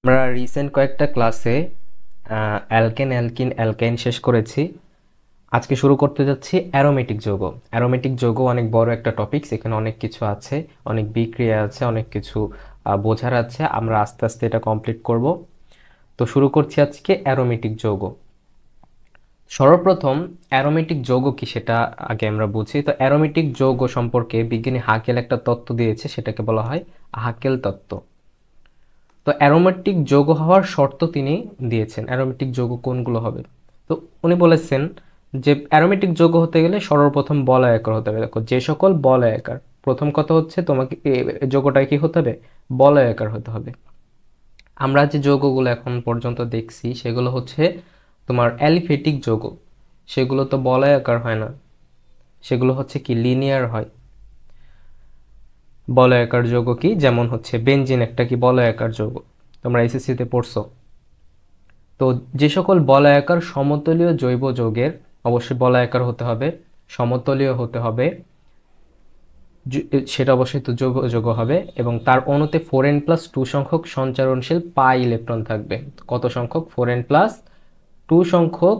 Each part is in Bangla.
আমরা রিসেন্ট কয়েকটা ক্লাসে অ্যালকেন অ্যালকিন অ্যালকাইন শেষ করেছি। আজকে শুরু করতে যাচ্ছি অ্যারোমেটিক যৌগ। অ্যারোমেটিক যৌগ অনেক বড় একটা টপিকস, এখানে অনেক কিছু আছে, অনেক বিক্রিয়া আছে, অনেক কিছু বোঝার আছে। আমরা আস্তে আস্তে এটা কমপ্লিট করব। তো শুরু করছি আজকে অ্যারোমেটিক যৌগ। সর্বপ্রথম অ্যারোমেটিক যৌগ কি সেটা আগে আমরা বুঝি। তো অ্যারোমেটিক যৌগ সম্পর্কে বিজ্ঞানী হাকেল একটা তত্ত্ব দিয়েছে, সেটাকে বলা হয় হাকেল তত্ত্ব। তো অ্যারোমেটিক যৌগ হওয়ার শর্ত তিনি দিয়েছেন, অ্যারোমেটিক যৌগ কোনগুলো হবে। তো উনি বলেছেন যে অ্যারোমেটিক যৌগ হতে গেলে সর্বপ্রথম বলয়াকার হতে হবে। দেখো, যে সকল বলয়াকার, প্রথম কথা হচ্ছে তোমাকে যৌগটায় কি হতে হবে, বলয়াকার হতে হবে। আমরা যে যৌগগুলো এখন পর্যন্ত দেখছি সেগুলো হচ্ছে তোমার অ্যালিফেটিক যৌগ, সেগুলো তো বলয়াকার হয় না, সেগুলো হচ্ছে কি লিনিয়ার হয়। বলয়াকার যৌগ কি, যেমন হচ্ছে বেনজিন একটা কি বলয়াকার যৌগ, তোমরা এসএসসিতে পড়ছো। তো যে সকল বলয়াকার সমতলীয় জৈব যৌগের, অবশ্যই বলয়াকার হতে হবে, সমতলীয় হতে হবে, সেটা অবশ্যই তো যৌগ যৌগ হবে, এবং তার অণুতে 4n+2 সংখ্যক সঞ্চারণশীল পাই ইলেকট্রন থাকবে। কত সংখ্যক? 4n+2 সংখ্যক।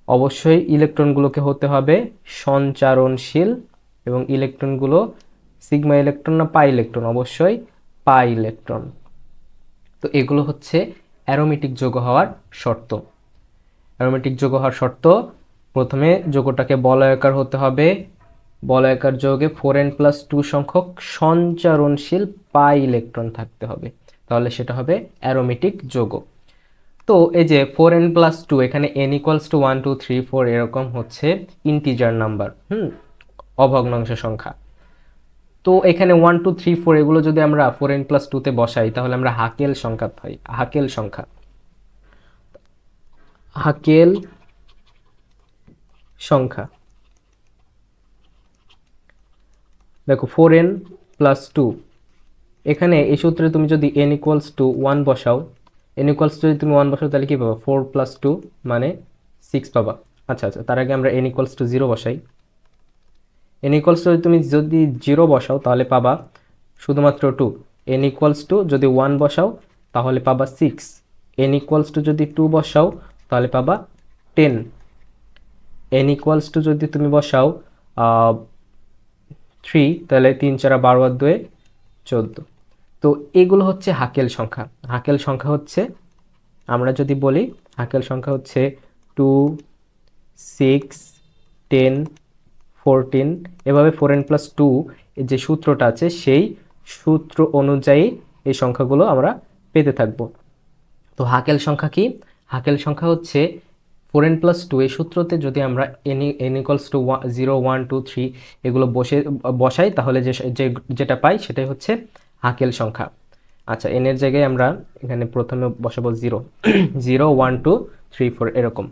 অবশ্যই ইলেকট্রনগুলোকে হতে হবে সঞ্চারণশীল, এবং ইলেকট্রনগুলো সিগমা ইলেকট্রন না পাই ইলেকট্রন? অবশ্যই পাই ইলেকট্রন। তো এগুলো হচ্ছে অ্যারোমেটিক যৌগ হওয়ার শর্ত। অ্যারোমেটিক যৌগ হওয়ার শর্ত, প্রথমে যৌগটাকে বলয়াকার হতে হবে, বলয়াকার যৌগে 4n+2 সংখ্যক সঞ্চারণশীল পাই ইলেকট্রন থাকতে হবে, তাহলে সেটা হবে অ্যারোমেটিক যৌগ। তো এই যে 4n+2, এখানে n=1 2 3 4 এরকম হচ্ছে ইন্টিজার নাম্বার, অভগ্নাংশ সংখ্যা। তো এখানে 1 2 3 4 এগুলো যদি আমরা 4n+2 তে বসাই, তাহলে আমরা হাকেল সংখ্যা পাই। হাকেল সংখ্যা, হাকেল সংখ্যা দেখো 4n+2, এখানে এই সূত্রে তুমি যদি n=1 বসাও, যদি তুমি 1 বসাও তাহলে কি পাবা? 4+2 মানে 6 পাবা। আচ্ছা আচ্ছা, তার আগে আমরা n=0 বসাই। তুমি যদি 0 বসাও তাহলে পাবা শুধুমাত্র 2। যদি 1 বসাও তাহলে পাবা 6। যদি 2 বসাও তাহলে পাবা 10। যদি তুমি বসাও 3, তাহলে 3 4 12 আর 2 14। তো এগুলো হচ্ছে হাকেল সংখ্যা। হাকেল সংখ্যা হচ্ছে, আমরা যদি বলি হাকেল সংখ্যা হচ্ছে 2 6 10 14, এভাবে 4n+2 যে সূত্রটা আছে সেই সূত্র অনুযায়ী এই সংখ্যাগুলো আমরা পেতে থাকব। তো হাকেল সংখ্যা কি? হাকেল সংখ্যা হচ্ছে 4n+2 এই সূত্রতে যদি আমরা n=0 1 2 3 এগুলো বসাই, তাহলে যেটা পাই সেটাই হচ্ছে হাকেল সংখ্যা। আচ্ছা, n এর জায়গায় আমরা এখানে প্রথমে বসাবো 0 0 1 2 3 4 এরকম।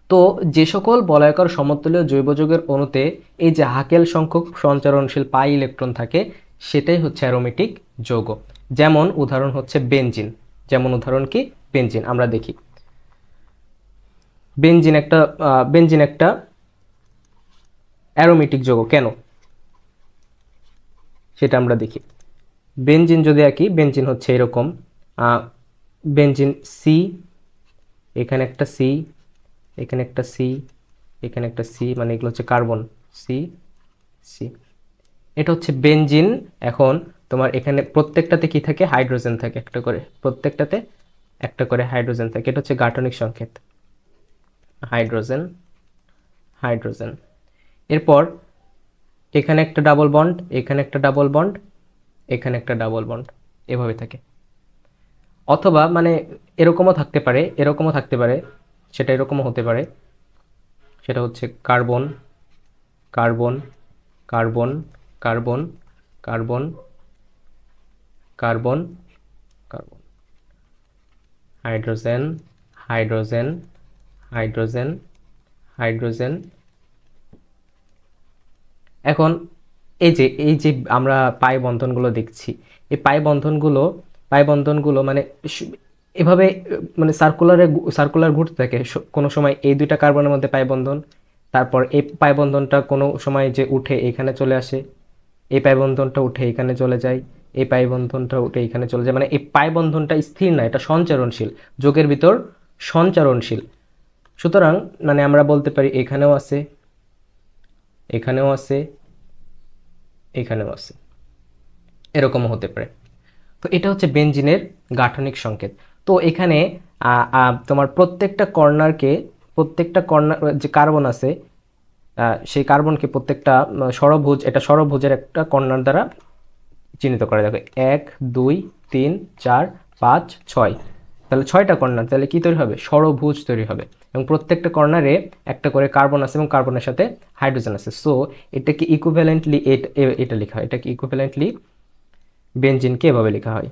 তো যে সকল বলয়াকার সমতুল্য জৈব যৌগের অণুতে এই যে হাকেল সংখ্যক সঞ্চারণশীল পাই ইলেকট্রন থাকে, সেটাই হচ্ছে অ্যারোমেটিক যৌগ। যেমন উদাহরণ হচ্ছে বেনজিন। যেমন উদাহরণ কি? বেনজিন। আমরা দেখি বেনজিন একটা অ্যারোমেটিক যৌগ কেন, সেটা আমরা দেখি। বেনজিন যদি একই, বেনজিন হচ্ছে এরকম, বেনজিন সি, এখানে একটা সি, এখানে একটা সি, এখানে একটা সি, মানে এগুলো হচ্ছে কার্বন, সি সি। এটা হচ্ছে বেনজিন। এখন তোমার এখানে প্রত্যেকটাতে কি থাকে? হাইড্রোজেন থাকে একটা করে, প্রত্যেকটাতে একটা করে হাইড্রোজেন থাকে। এটা হচ্ছে গাঠনিক সংকেত, হাইড্রোজেন হাইড্রোজেন। এরপর এখানে একটা ডাবল বন্ড, এখানে একটা ডাবল বন্ড, এখানে একটা ডাবল বন্ড, এভাবে থাকে। অথবা মানে এরকমও থাকতে পারে, এরকমও থাকতে পারে, সেটা এরকমও হতে পারে। সেটা হচ্ছে carbon carbon carbon carbon carbon carbon carbon, hydrogen hydrogen hydrogen hydrogen. এখন এই যে আমরা পাই বন্ধনগুলো দেখছি, এই পাই বন্ধনগুলো মানে এভাবে মানে সার্কুলার ঘুরতে থাকে। কোনো সময় এই দুইটা কার্বনের মধ্যে পাই বন্ধন, তারপর এই পাই বন্ধনটা কোনো সময় যে উঠে এখানে চলে আসে, এই পাই বন্ধনটা উঠে এখানে চলে যায়, এই পাই বন্ধনটা উঠে এখানে চলে যায়, মানে এই পাই বন্ধনটা স্থির না, এটা সঞ্চারণশীল, যোগের ভিতর সঞ্চারণশীল। সুতরাং মানে আমরা বলতে পারি এখানেও আছে, এখানেও আছে, এখানেও আছে, এরকমও হতে পারে। তো এটা হচ্ছে বেনজিনের গাঠনিক সংকেত। তো এখানে তোমার প্রত্যেকটা কর্নার যে কার্বন আছে, সেই কার্বনকে প্রত্যেকটা ষড়ভুজ, এটা ষড়ভুজের একটা কর্নার দ্বারা চিহ্নিত করা যাবে। 1 2 3 4 5 6, তাহলে 6টা কর্নার, তাহলে কি তৈরি হবে? ষড়ভুজ তৈরি হবে। এবং প্রত্যেকটা কর্নারে একটা করে কার্বন আছে এবং কার্বনের সাথে হাইড্রোজেন আছে। সো এটাকে ইকুইভ্যালেন্টলি এটা লেখা হয়, এটাকে ইকুইভ্যালেন্টলি বেনজিনকে এভাবে লেখা হয়,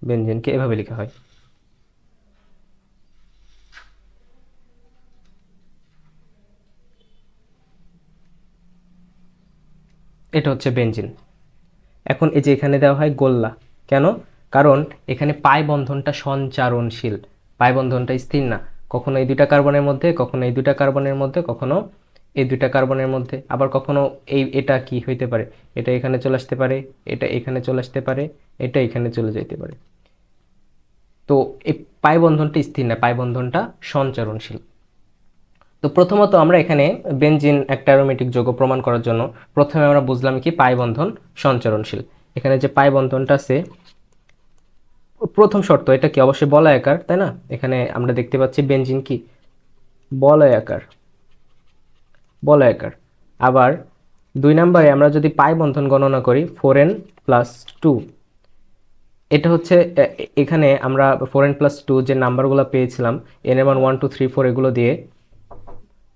বেনজিনকে এভাবে লেখা হয়। এটা হচ্ছে বেনজিন। এখন এই যে এখানে দেওয়া হয় গোল্লা, কেন? কারণ এখানে পাই বন্ধনটা সঞ্চারণশীল, পাই বন্ধনটা স্থির না, কখনো এই দুইটা কার্বনের মধ্যে, কখনো এই দুইটা কার্বনের মধ্যে, কখনো এই দুইটা কার্বনের মধ্যে, আবার কখনো এটা কি হইতে পারে, এটা এখানে চলে আসতে পারে, এটা এখানে চলে আসতে পারে, এটা এখানে চলে যেতে পারে। তো এই পাই বন্ধনটা স্থির না, পাই বন্ধনটা সঞ্চারণশীল। তো প্রথমত আমরা এখানে বেনজিন একটা অ্যারোমেটিক যৌগ প্রমাণ করার জন্য প্রথমে আমরা বুঝলাম কি পাই বন্ধন সঞ্চারণশীল। এখানে যে পাই বন্ধনটা আছে, প্রথম শর্ত এটা কি অবশ্যই বলয়াকার, তাই না? এখানে আমরা দেখতে পাচ্ছি বেনজিন কি বলয়াকার, বলয়াকার। আবার 2 নম্বরে আমরা যদি পাই বন্ধন গণনা করি 4n+2, এটা হচ্ছে এখানে আমরা 4n+2 যে নাম্বারগুলো পেয়েছিলাম n-এর মান 1 2 3 4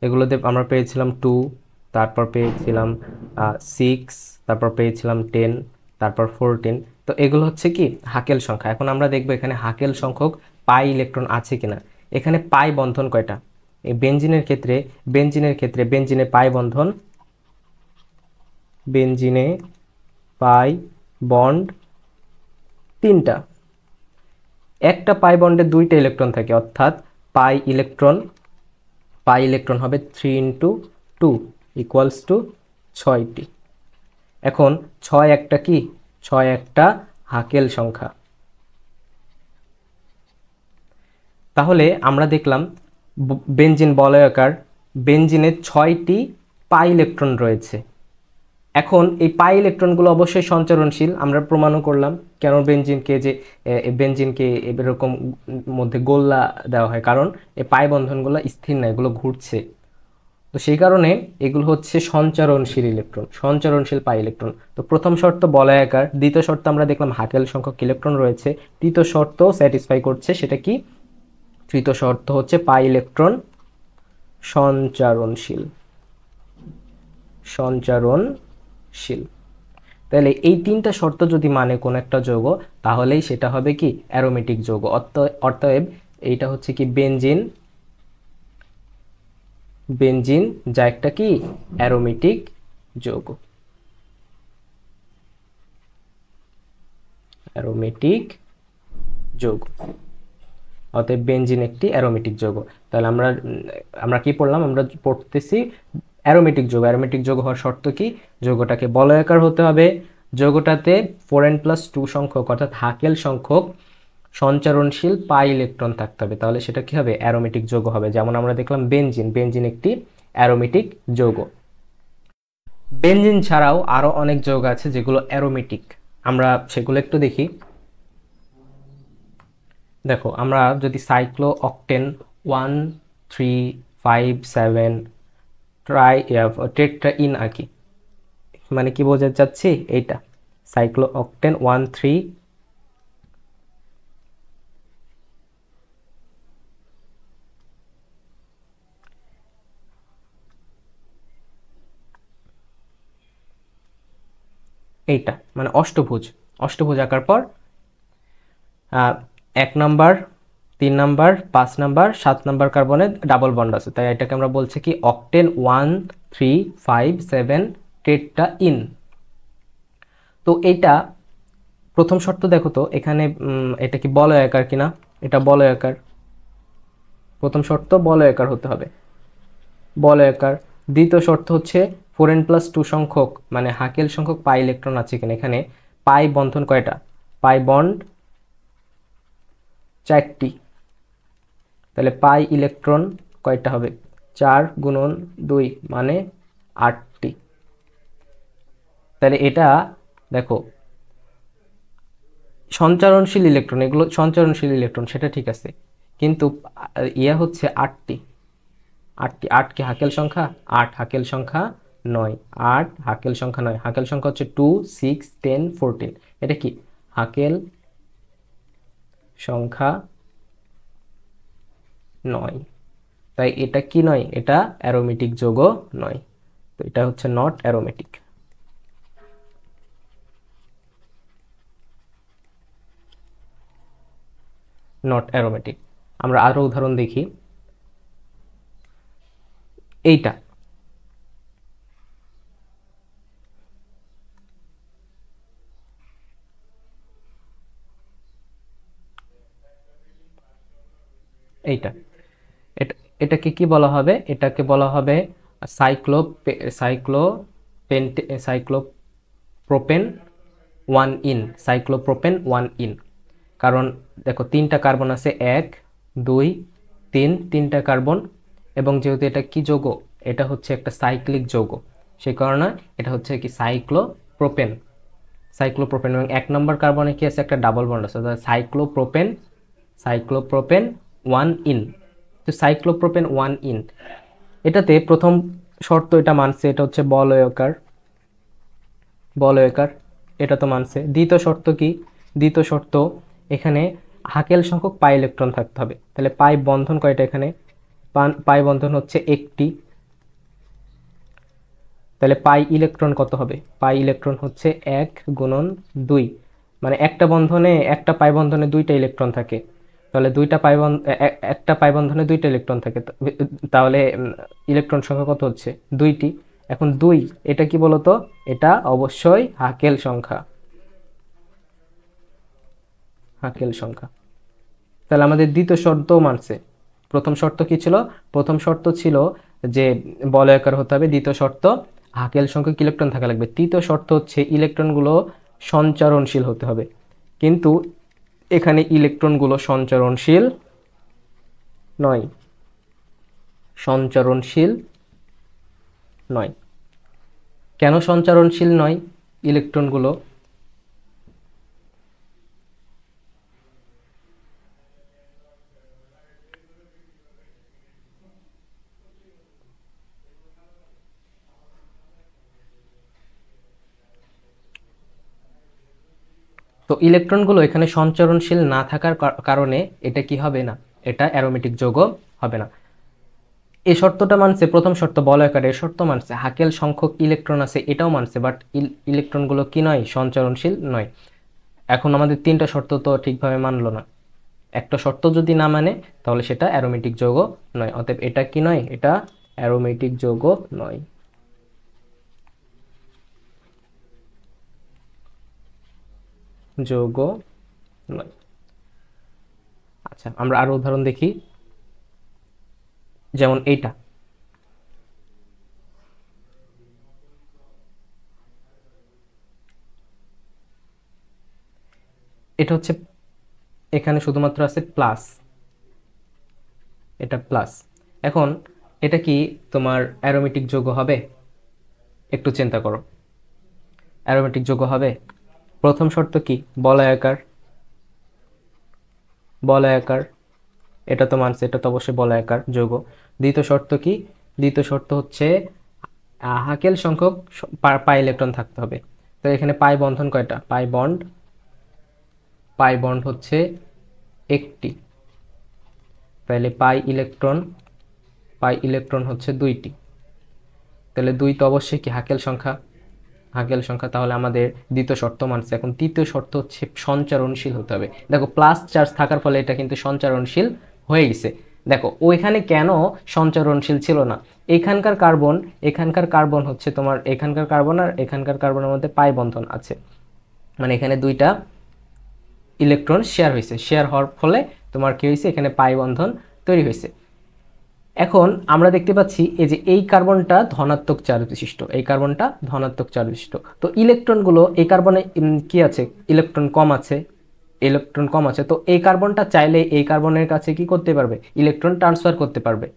এগুলোতে আমরা পেয়েছিলাম 2, তারপর পেয়েছিলাম 6, তারপর পেয়েছিলাম 10, তারপর 14। তো এগুলো হচ্ছে কি হাকেল সংখ্যা। এখন আমরা দেখব এখানে হাকেল সংখ্যক পাই ইলেকট্রন আছে কিনা। এখানে পাই বন্ধন কয়টা? এই বেনজিনের ক্ষেত্রে বেনজিনে পাই বন্ধন, বেনজিনে পাই বন্ড 3টা। একটা পাই বন্ডে 2টা ইলেকট্রন থাকে, অর্থাৎ পাই ইলেকট্রন হবে 3 × 2 = 6টি। এখন 6 একটা কি? 6 একটা হাকেল সংখ্যা। তাহলে আমরা দেখলাম বেনজিন বলয়াকার, বেনজিনে 6টি পাই ইলেকট্রন রয়েছে। এখন এই পাই ইলেকট্রনগুলো অবশ্যই সঞ্চারণশীল, আমরা প্রমাণও করলাম। কেন বেনজিনকে এরকম মধ্যে গোল্লা দেওয়া হয়? কারণ এই পাই বন্ধনগুলো স্থির না, এগুলো ঘুরছে। তো সেই কারণে এগুলো হচ্ছে সঞ্চারণশীল ইলেকট্রন, সঞ্চারণশীল পাই ইলেকট্রন। তো প্রথম শর্ত বলয়াকার, দ্বিতীয় শর্ত আমরা দেখলাম হাকেল সংখ্যক ইলেকট্রন রয়েছে, তৃতীয় শর্ত স্যাটিসফাই করছে, সেটা কি? তৃতীয় শর্ত হচ্ছে পাই ইলেকট্রন সঞ্চারণশীল, সঞ্চারণশীল। তাহলে এই 3টা শর্ত যদি মানে কোন একটা যৌগ, তাহলেই সেটা হবে কি অ্যারোমেটিক যৌগ। অতএব এইটা হচ্ছে কি বেনজিন, যা একটা কি অ্যারোমেটিক যৌগ, অ্যারোমেটিক যৌগ। অতএব বেনজিন একটি অ্যারোমেটিক যৌগ। তাহলে আমরা কি পড়লাম? আমরা পড়তেছি অ্যারোমেটিক যৌগ। অ্যারোমেটিক যৌগ হওয়ার শর্ত কি? যৌগটাকে বলয়াকার হতে হবে, যৌগটাতে 4n+2 সংখ্যক অর্থাৎ হাকেল সংখ্যক সঞ্চারণশীল পাই ইলেকট্রন থাকতে হবে, তাহলে সেটা কি হবে? অ্যারোমেটিক যৌগ হবে। যেমন আমরা দেখলাম বেনজিন একটি অ্যারোমেটিক যৌগ। বেনজিন ছাড়াও আরো অনেক যৌগ আছে যেগুলো অ্যারোমেটিক, আমরা সেগুলো একটু দেখি। দেখো, আমরা যদি সাইক্লোঅক্টেন 1 3 5 7 টেট্রাইন আঁকি, মানে কি বোঝাতে চাচ্ছি? এইটা সাইক্লোঅক্টেন 1 3, এইটা মানে অষ্টভুজ আঁকার পর 1 নাম্বার, 3 নাম্বার, 5 নাম্বার, 7 নাম্বার কার্বনে ডাবল বন্ড আছে, তাই এটাকে আমরা বলছি কি অক্টেন 1 3 5 7 টেট্রাইন। তো এইটা প্রথম শর্ত দেখো তো এখানে, এটা কি বলয়াকার কিনা? এটা বলয়াকার, প্রথম শর্ত বলয়াকার হতে হবে, বলয়াকার। দ্বিতীয় শর্ত হচ্ছে 4n+2 সংখ্যক মানে হাকেল সংখ্যক পাই ইলেকট্রন আছে এখানে। এখানে পাই বন্ধন কয়টা? পাই বন্ড 4টি। তাহলে পাই ইলেকট্রন কয়টা হবে? 4 গুণন 2 মানে 8টি। তাহলে এটা দেখো সঞ্চারণশীল ইলেকট্রন, এগুলো সঞ্চারণশীল ইলেকট্রন, সেটা ঠিক আছে, কিন্তু ইয়া হচ্ছে 8টি। 8 কি হাকেল সংখ্যা? 8 হাকেল সংখ্যা 9। 8 হাকেল সংখ্যা 9। হাকেল সংখ্যা হচ্ছে 2, 6, 10, 14। এটা কি হাকেল সংখ্যা 9। তাই এটা কি নয়? এটা অ্যারোমেটিক যৌগ নয়। তো এটা হচ্ছে নট অ্যারোমেটিক। Not aromatic. আমরা আরো উদাহরণ দেখি। এইটা এইটা এটা এটাকে কি বলা হবে? এটাকে বলা হবে সাইক্লোপ্রোপেন 1 ইন। Cyclopropane 1 in. কারণ দেখো 3টা কার্বন আছে, 1, 2, 3, 3টা কার্বন, এবং যেহেতু এটা কি যৌগ? এটা হচ্ছে একটা সাইক্লিক যৌগ, সেই কারণে এটা হচ্ছে কি সাইক্লোপ্রোপেন। সাইক্লোপ্রোপেন, এবং 1 নম্বর কার্বনে কি আছে? একটা ডাবল বন্ড আছে, সাইক্লোপ্রোপেন 1 ইন। তো সাইক্লোপ্রোপেন 1 ইন, এটাতে প্রথম শর্ত এটা মানছে, এটা হচ্ছে বলয়াকার, এটা তো মানছে। দ্বিতীয় শর্ত কি? দ্বিতীয় শর্ত এখানে হাকেল সংখ্যক পাই ইলেকট্রন থাকতে হবে। তাহলে পাই বন্ধন কয়টা এখানে? পাই বন্ধন হচ্ছে একটি। তাহলে পাই ইলেকট্রন কত হবে? পাই ইলেকট্রন হচ্ছে 1 গুণন 2, মানে একটা পাই বন্ধনে 2টা ইলেকট্রন থাকে। তাহলে একটা পাই বন্ধনে 2টা ইলেকট্রন থাকে, তাহলে ইলেকট্রন সংখ্যা কত হচ্ছে? 2টি। এখন 2 এটা কি বলতো? এটা অবশ্যই হাকেল সংখ্যা। হাকেল সংখ্যা। তাহলে আমাদের দ্বিতীয় শর্তও মানছে। প্রথম শর্ত কি ছিল? প্রথম শর্ত ছিল যে বলয়াকার হতে হবে। দ্বিতীয় শর্ত হাকেল সংখ্যক ইলেকট্রন থাকা লাগবে। তৃতীয় শর্ত হচ্ছে ইলেকট্রনগুলো সঞ্চারণশীল হতে হবে। কিন্তু এখানে ইলেকট্রনগুলো সঞ্চারণশীল নয়। সঞ্চারণশীল নয়। কেন সঞ্চারণশীল নয় ইলেকট্রনগুলো? তো ইলেকট্রনগুলো এখানে সঞ্চারণশীল না থাকার কারণে এটা কি হবে না? এটা অ্যারোমেটিক যৌগ হবে না। এই শর্তটা মানছে, প্রথম শর্ত বলয়াকার, এই শর্ত মানছে। হাকেল সংখ্যক ইলেকট্রন আছে, এটাও মানছে, বাট ইলেকট্রনগুলো কি নয়? সঞ্চারণশীল নয়। এখন আমাদের 3টা শর্ত তো ঠিকভাবে মানলো না। একটা শর্ত যদি না মানে তাহলে সেটা অ্যারোমেটিক যৌগ নয়। অতএব এটা কি নয়? এটা অ্যারোমেটিক যৌগ নয়। যৌগ নয়। আচ্ছা, আমরা আরো উদাহরণ দেখি। যেমন এইটা, এটা হচ্ছে এখানে শুধুমাত্র আছে প্লাস, এটা প্লাস। এখন এটা কি তোমার অ্যারোমেটিক যৌগ হবে? একটু চিন্তা করো, অ্যারোমেটিক যৌগ হবে? প্রথম শর্ত কি? বলয়াকার। বলয়াকার, এটা তো মানছে, এটা তো অবশ্যই বলয়াকার যৌগ। দ্বিতীয় শর্ত কি? দ্বিতীয় শর্ত হচ্ছে হাকেল সংখ্যক পাই ইলেকট্রন থাকতে হবে। তো এখানে পাই বন্ধন কয়টা? পাই বন্ড হচ্ছে একটি। তাহলে পাই ইলেকট্রন হচ্ছে 2টি। তাহলে 2 তো অবশ্যই কি হাকেল সংখ্যা? হাকেল সংখ্যা। তাহলে আমাদের দ্বিতীয় শর্ত মানছে। এখন তৃতীয় শর্ত হচ্ছে সঞ্চারণশীল হতে হবে। দেখো প্লাস চার্জ থাকার ফলে এটা কিন্তু সঞ্চারণশীল হয়ে গেছে। দেখো ওইখানে কেন সঞ্চারণশীল ছিল না? এখানকার কার্বন হচ্ছে তোমার, এখানকার কার্বন আর এখানকার কার্বনের মধ্যে পাই বন্ধন আছে, মানে এখানে 2টা ইলেকট্রন শেয়ার হয়েছে। শেয়ার হওয়ার ফলে তোমার কি হয়েছে? এখানে পাই বন্ধন তৈরি হয়েছে। এখন আমরা দেখতে পাচ্ছি এই যে এই কার্বনটা ধনাত্মক চার্জ বিশিষ্ট, এই কার্বনটা ধনাত্মক চার্জ বিশিষ্ট। তো ইলেকট্রনগুলো এই কার্বনে কি আছে, ইলেকট্রন কম আছে, ইলেকট্রন কম আছে। তো এই কার্বনটা চাইলে এই কার্বনের কাছে কি করতে পারবে, ইলেকট্রন ট্রান্সফার করতে পারবে,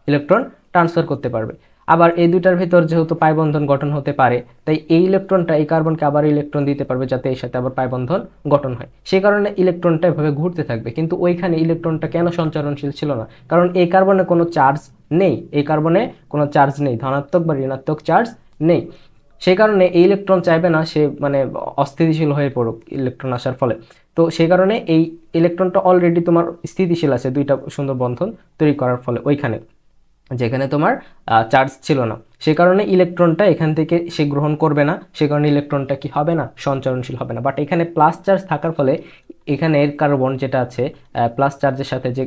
ইলেকট্রন ট্রান্সফার করতে পারবে। আবার এই দুইটার ভিতর যেহেতু পাই বন্ধন গঠন হতে পারে, তাই এই ইলেকট্রনটা এই কার্বনকে আবার ইলেকট্রন দিতে পারবে যাতে এর সাথে আবার পাই বন্ধন গঠন হয়। সেই কারণে ইলেকট্রনটা এভাবে ঘুরতে থাকবে। কিন্তু ওইখানে ইলেকট্রনটা কেন সঞ্চারণশীল ছিল না, কারণ এই কার্বনে কোনো চার্জ নেই, এই কার্বনে কোনো চার্জ নেই, ধনাত্মক বা ঋণাত্মক চার্জ নেই। সেই কারণে এই ইলেকট্রন চাইবে না সে মানে অস্থিতিশীল হয়ে পড়ুক ইলেকট্রন আসার ফলে। তো সেই কারণে এই ইলেকট্রনটা অলরেডি তোমার স্থিতিশীল আছে দুইটা সুন্দর বন্ধন তৈরি করার ফলে ওইখানে, যেখানে তোমার চার্জ ছিল না। সে কারণে ইলেকট্রনটা এখান থেকে সে গ্রহণ করবে না, সে কারণে ইলেকট্রনটা কি হবে না, সঞ্চারণশীল হবে না। বাট এখানে প্লাস চার্জ থাকার ফলে এখানে এর কার্বন যেটা আছে প্লাস চার্জের সাথে যে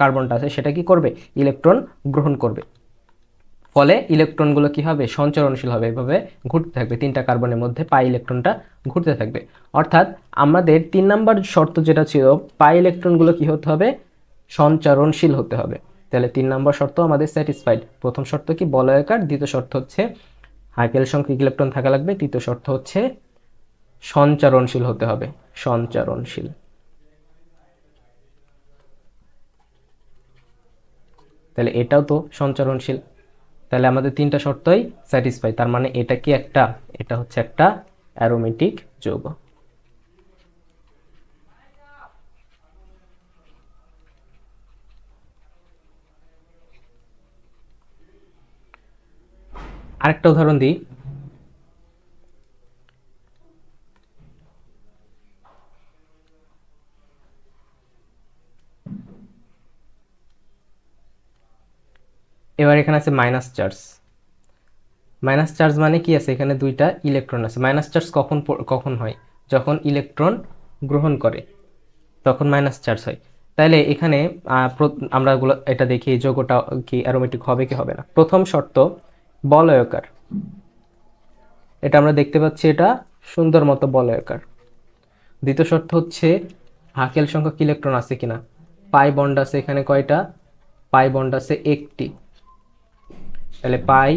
কার্বনটা আছে সেটা কি করবে, ইলেকট্রন গ্রহণ করবে। ফলে ইলেকট্রনগুলো কি হবে, সঞ্চারণশীল হবে, এভাবে ঘুরতে থাকবে, তিনটা কার্বনের মধ্যে পাই ইলেকট্রনটা ঘুরতে থাকবে। অর্থাৎ আমাদের 3 নম্বর শর্ত যেটা ছিল, পাই ইলেকট্রনগুলো কি হতে হবে, সঞ্চারণশীল হতে হবে। তাহলে 3 নম্বর শর্ত আমাদের স্যাটিসফাইড। প্রথম শর্ত কি, বলয়াকার, দ্বিতীয় শর্ত হচ্ছে হাইকেল সংখ্যক ইলেকট্রন থাকা লাগবে, তৃতীয় শর্ত হচ্ছে সঞ্চারণশীল হতে হবে, সঞ্চারণশীল। তাহলে এটাও তো সঞ্চারণশীল, তাহলে আমাদের তিনটা শর্তই স্যাটিসফাই। তার মানে এটা কি একটা, এটা হচ্ছে একটা অ্যারোমেটিক যৌগ। আরেকটা উদাহরণ দিই। এবার এখানে আছে মাইনাস চার্জ। মাইনাস চার্জ মানে কি আছে, এখানে দুইটা ইলেকট্রন আছে। মাইনাস চার্জ কখন কখন হয়, যখন ইলেকট্রন গ্রহণ করে তখন মাইনাস চার্জ হয়। তাইলে এখানে আমরা এটা দেখি যৌগটা কি অ্যারোমেটিক হবে কি হবে না। প্রথম শর্ত বলয়াকার, এটা আমরা দেখতে পাচ্ছি এটা সুন্দর মতো বলয়াকার। দ্বিতীয় শর্ত হচ্ছে হাকেল সংখ্যক ইলেকট্রন আছে কিনা, পাই বন্ড আছে এখানে কয়টা, পাই বন্ড আছে একটি। তাহলে পাই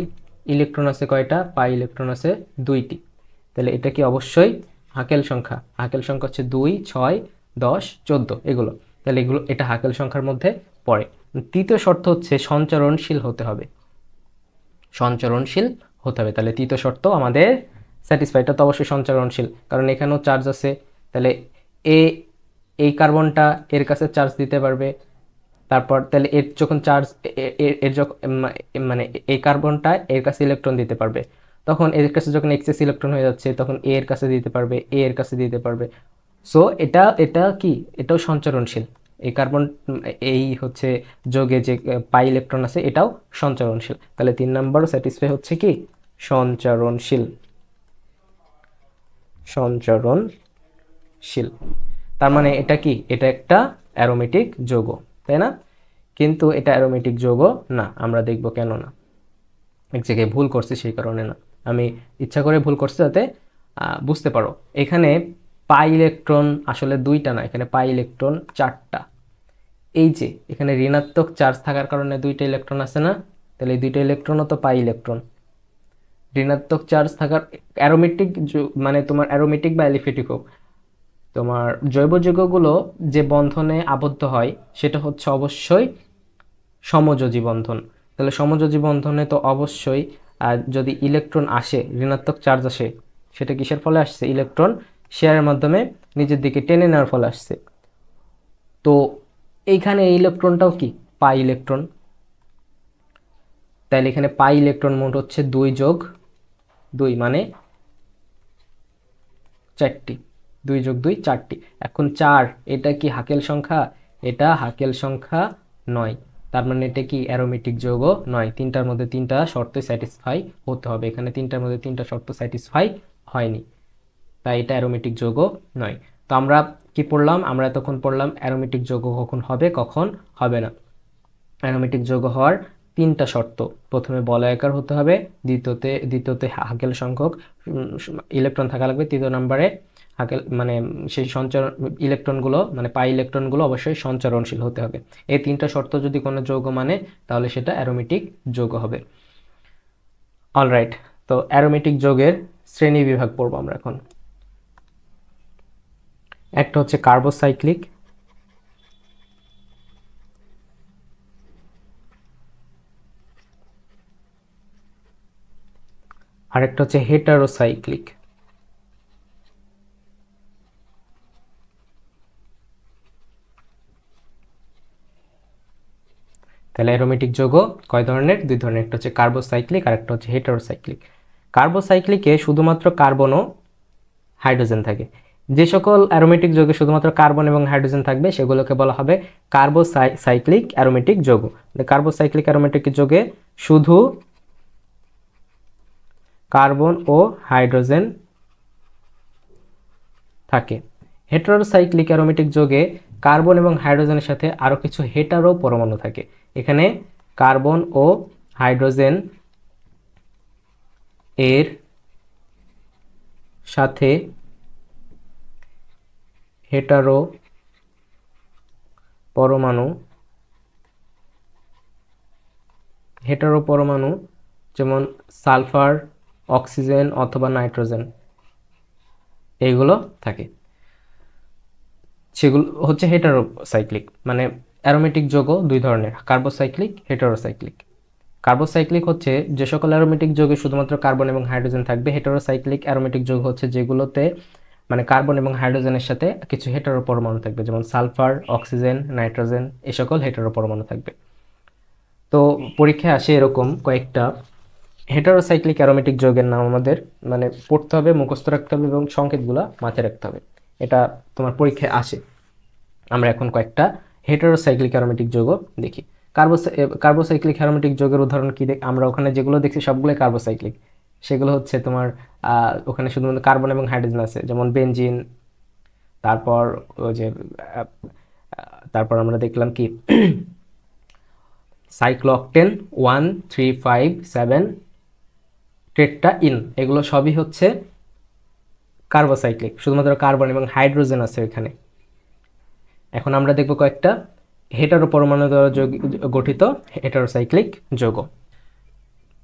ইলেকট্রন আছে কয়টা, পাই ইলেকট্রন আছে দুইটি। তাহলে এটা কি অবশ্যই হাকেল সংখ্যা, হাকেল সংখ্যা হচ্ছে 2, 6, 10, 14 এগুলো। তাহলে এগুলো এটা হাকেল সংখ্যার মধ্যে পড়ে। তৃতীয় শর্ত হচ্ছে সঞ্চরণশীল হতে হবে, সঞ্চরণশীল হতে হবে। তাহলে তৃতীয় শর্ত আমাদের স্যাটিসফাইডটা তো অবশ্যই সঞ্চরণশীল, কারণ এখানেও চার্জ আছে। তাহলে এই কার্বনটা এর কাছে চার্জ দিতে পারবে, তারপর তাহলে এর যখন চার্জ এর যখন মানে এই কার্বনটা এর কাছে ইলেকট্রন দিতে পারবে, তখন এর কাছে যখন এক্সেস ইলেকট্রন হয়ে যাচ্ছে তখন এ এর কাছে দিতে পারবে, এ এর কাছে দিতে পারবে। সো এটা কি, এটাও সঞ্চরণশীল। এই কার্বন এই হচ্ছে যোগে যে পাই ইলেকট্রন আছে এটাও সঞ্চরণশীল। তাহলে 3 নম্বর স্যাটিসফাই হচ্ছে কি, সঞ্চরণশীল, সঞ্চরণশীল। তার মানে এটা কি, এটা একটা অ্যারোমেটিক যৌগ, তাই না? কিন্তু এটা অ্যারোমেটিক যৌগ না, আমরা দেখব কেন না। এক জায়গায় ভুল করছি সেই কারণে না, আমি ইচ্ছা করে ভুল করছি যাতে বুঝতে পারো। এখানে পাই ইলেকট্রন আসলে দুইটা না, এখানে পাই ইলেকট্রন 4টা। এই যে এখানে ঋণাত্মক চার্জ থাকার কারণে দুইটা ইলেকট্রন আছে না, তাহলে এই দুইটা ইলেকট্রনও তো পাই ইলেকট্রন। ঋণাত্মক চার্জ থাকার অ্যারোমেটিক মানে তোমার অ্যারোমেটিক বা অ্যালিফেটিক হোক, তোমার জৈব যৌগগুলো যে বন্ধনে আবদ্ধ হয় সেটা হচ্ছে অবশ্যই সমযোজী বন্ধন। তাহলে সমযোজী বন্ধনে তো অবশ্যই যদি ইলেকট্রন আসে, ঋণাত্মক চার্জ আসে, সেটা কিসের ফলে আসছে, ইলেকট্রন শেয়ারের মাধ্যমে নিজের দিকে টেনে নেওয়ার ফলে আসছে। তো এইখানে ইলেকট্রনটাও কি পাই ইলেকট্রন। তাইলে এখানে পাই ইলেকট্রন মোট হচ্ছে 2 যোগ 2 মানে 4টি, 2 যোগ 2 4টি। এখন 4 এটা কি হাকেল সংখ্যা, এটা হাকেল সংখ্যা নয়। তার মানে এটা কি অ্যারোমেটিক যৌগ নয়। 3টার মধ্যে 3টা শর্ত স্যাটিসফাই হতে হবে, এখানে 3টার মধ্যে 3টা শর্ত স্যাটিসফাই হয়নি, তাই এটা অ্যারোমেটিক যৌগ নয়। তো আমরা কি পড়লাম, আমরা এতক্ষণ পড়লাম অ্যারোমেটিক যৌগ কখন হবে কখন হবে না। অ্যারোমেটিক যৌগ হওয়ার 3টা শর্ত, প্রথমে বলয়াকার হতে হবে, দ্বিতীয়তে হাকেল সংখ্যক ইলেকট্রন থাকা লাগবে, তৃতীয় নম্বরে হাকেল মানে সেই সঞ্চারণ ইলেকট্রনগুলো মানে পাই ইলেকট্রনগুলো অবশ্যই সঞ্চারণশীল হতে হবে। এই তিনটা শর্ত যদি কোনো যৌগ মানে তাহলে সেটা অ্যারোমেটিক যৌগ হবে। অলরাইট, তো অ্যারোমেটিক যৌগের শ্রেণী বিভাগ পড়ব আমরা এখন। একটা হচ্ছে কার্বোসাইক্লিক, আরেকটা হচ্ছে হেটারোসাইক্লিক, তাহলে অ্যারোমেটিক যৌগ কয় ধরনের? দুই ধরনের, একটা হচ্ছে কার্বোসাইক্লিক আর একটা হচ্ছে হেটারোসাইক্লিক। কার্বোসাইক্লিকে শুধুমাত্র কার্বন ও হাইড্রোজেন থাকে। যে সকল অ্যারোমেটিক যৌগে শুধুমাত্র কার্বন এবং হাইড্রোজেন থাকবে সেগুলোকে বলা হবে কার্বোসাইক্লিক অ্যারোমেটিক যৌগ। কার্বোসাইক্লিক অ্যারোমেটিক যৌগে শুধু কার্বন ও হাইড্রোজেন থাকে। হেটারোসাইক্লিক অ্যারোমেটিক যৌগে কার্বন এবং হাইড্রোজেনের সাথে আরও কিছু হেটারো পরমাণু থাকে। এখানে কার্বন ও হাইড্রোজেন এর সাথে হেটারো পরমাণু যেমন সালফার, অক্সিজেন অথবা নাইট্রোজেন এইগুলো থাকে, সেগুলো হচ্ছে হেটারোসাইক্লিক। মানে অ্যারোমেটিক যৌগ দুই ধরনের, কার্বোসাইক্লিক, হেটারোসাইক্লিক। কার্বোসাইক্লিক হচ্ছে যে সকল অ্যারোমেটিক যৌগে শুধুমাত্র কার্বন এবং হাইড্রোজেন থাকবে। হেটারোসাইক্লিক অ্যারোমেটিক যৌগ হচ্ছে যেগুলোতে মানে কার্বন এবং হাইড্রোজেনের সাথে কিছু হেটারো পরমাণু থাকবে, যেমন সালফার, অক্সিজেন, নাইট্রোজেন এই সকল হেটারো পরমাণু থাকবে। তো পরীক্ষায় আসে এরকম কয়েকটা হেটারোসাইক্লিক অ্যারোমেটিক যৌগের নাম আমাদের মানে পড়তে হবে, মুখস্থ রাখতে হবে এবং সংকেতগুলো মাথায় রাখতে হবে, এটা তোমার পরীক্ষায় আসে। আমরা এখন কয়েকটা হেটারোসাইক্লিক অ্যারোমেটিক যৌগ দেখি। কার্বোসাইক্লিক অ্যারোমেটিক যৌগের উদাহরণ কি আমরা ওখানে যেগুলো দেখছি সবগুলোই কার্বোসাইক্লিক। সেগুলো হচ্ছে তোমার ওখানে শুধুমাত্র কার্বন এবং হাইড্রোজেন আছে, যেমন বেনজিন, তারপর ওই যে তারপর আমরা দেখলাম কি সাইক্লোঅক্টেন 1,3,5,7 টেট্রাইন, এগুলো সবই হচ্ছে কার্বোসাইক্লিক, শুধুমাত্র কার্বন এবং হাইড্রোজেন আছে এখানে। এখন আমরা দেখব কয়েকটা হেটারো পরমাণু দ্বারা গঠিত হেটারোসাইক্লিক যৌগ।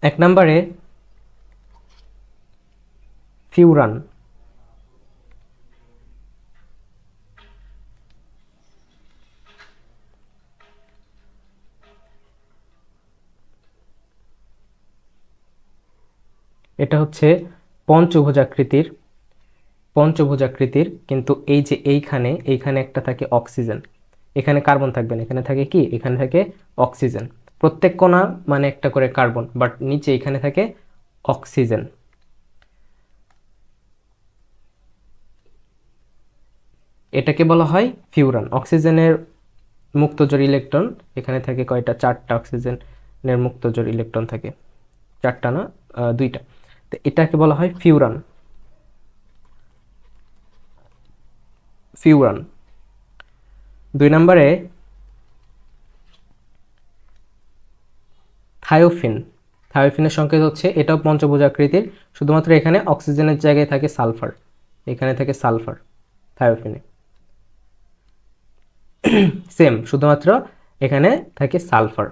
এক নম্বরে ফিউরান। এটা হচ্ছে পঞ্চভুজাকৃতির, কিন্তু এই যে এইখানে একটা থাকে অক্সিজেন, এখানে কার্বন থাকবে না, এখানে থাকে কি, এখানে থাকে অক্সিজেন। প্রত্যেক কোণা মানে একটা করে কার্বন, বাট নিচে এখানে থাকে অক্সিজেন। এটাকে বলা হয় ফিউরান। অক্সিজেনের মুক্তজোড় ইলেকট্রন এখানে থাকে কয়টা? 4টা অক্সিজেনের মুক্তজোড় ইলেকট্রন থাকে, 4টা না 2টা। তো এটাকে বলা হয় ফিউরান। ফিউরান। 2 নম্বরে থায়োফিন। থায়োফিনের সংকেত হচ্ছে, এটাও পঞ্চভুজাকৃতির, শুধুমাত্র এখানে অক্সিজেনের জায়গায় থাকে সালফার, এখানে থাকে সালফার থায়োফিনে। সেম, শুধুমাত্র এখানে থাকে সালফার,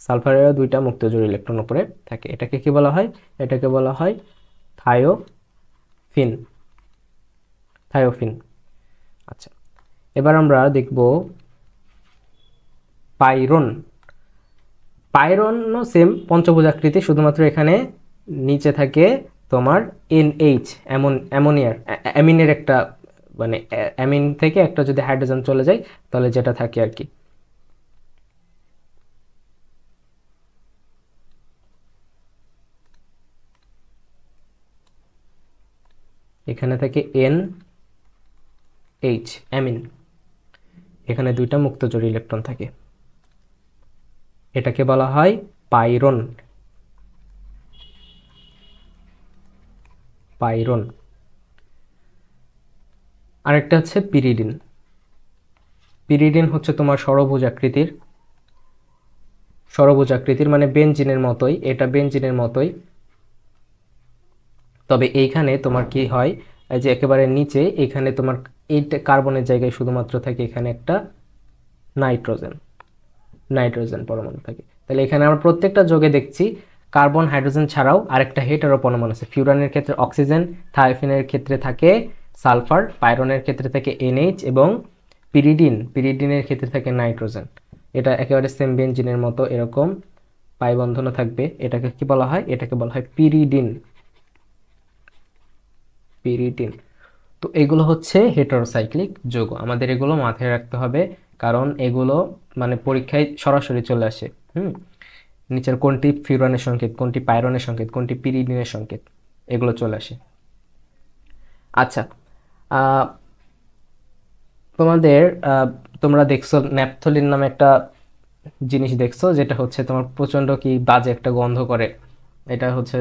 সালফারের 2টা মুক্তজোড় ইলেকট্রন উপরে থাকে। এটাকে কি বলা হয়? এটাকে বলা হয় থায়োফিন। থায়োফিন। আচ্ছা, এবার আমরা দেখব পাইরন। পাইরনও সেম পঞ্চভুজাকৃতি, শুধুমাত্র এখানে নিচে থাকে তোমার NH, অ্যামিনের একটা মানে অ্যামিন থেকে একটা যদি হাইড্রোজেন চলে যায় তাহলে যেটা থাকে আর কি। এখানে থাকে NH, অ্যামিন, এখানে 2টা মুক্তজোড় ইলেকট্রন থাকে, এটাকে বলা হয় পাইরন। পাইরন। আরেকটা হচ্ছে পিরিডিন। পিরিডিন হচ্ছে তোমার ষড়ভুজাকৃতির মানে বেনজিনের মতোই, এটা বেনজিনের মতোই, তবে এইখানে তোমার কি হয়, এই যে একেবারে নিচে এখানে তোমার এই কার্বনের জায়গায় শুধুমাত্র থাকে এখানে একটা নাইট্রোজেন পরমাণু থাকে। তাহলে এখানে আমরা প্রত্যেকটা যোগে দেখছি কার্বন হাইড্রোজেন ছাড়াও আরেকটা হেটারো পরমাণু আছে। ফিউরানের ক্ষেত্রে অক্সিজেন, থায়োফিনের ক্ষেত্রে থাকে সালফার, পাইরনের ক্ষেত্রে থাকে NH এবং পিরিডিনের ক্ষেত্রে থাকে নাইট্রোজেন। এটা একেবারে সেম বেঞ্জিনের মতো এরকম পাই বন্ধনও থাকবে। এটাকে কি বলা হয়? এটাকে বলা হয় পিরিডিন। তো এগুলো হচ্ছে হেটারোসাইক্লিক যৌগ। আমাদের এগুলো মাথায় রাখতে হবে, কারণ এগুলো মানে পরীক্ষায় সরাসরি চলে আসে। নিচের কোনটি ফিউরানের সংকেত, কোনটি পাইরনের সংকেত, কোনটি পিরিডিনের সংকেত, এগুলো চলে আসে। আচ্ছা, তোমাদের তোমরা দেখছো ন্যাপথলিন নামে একটা জিনিস দেখছো, যেটা হচ্ছে তোমার প্রচন্ড কি বাজে একটা গন্ধ করে। এটা হচ্ছে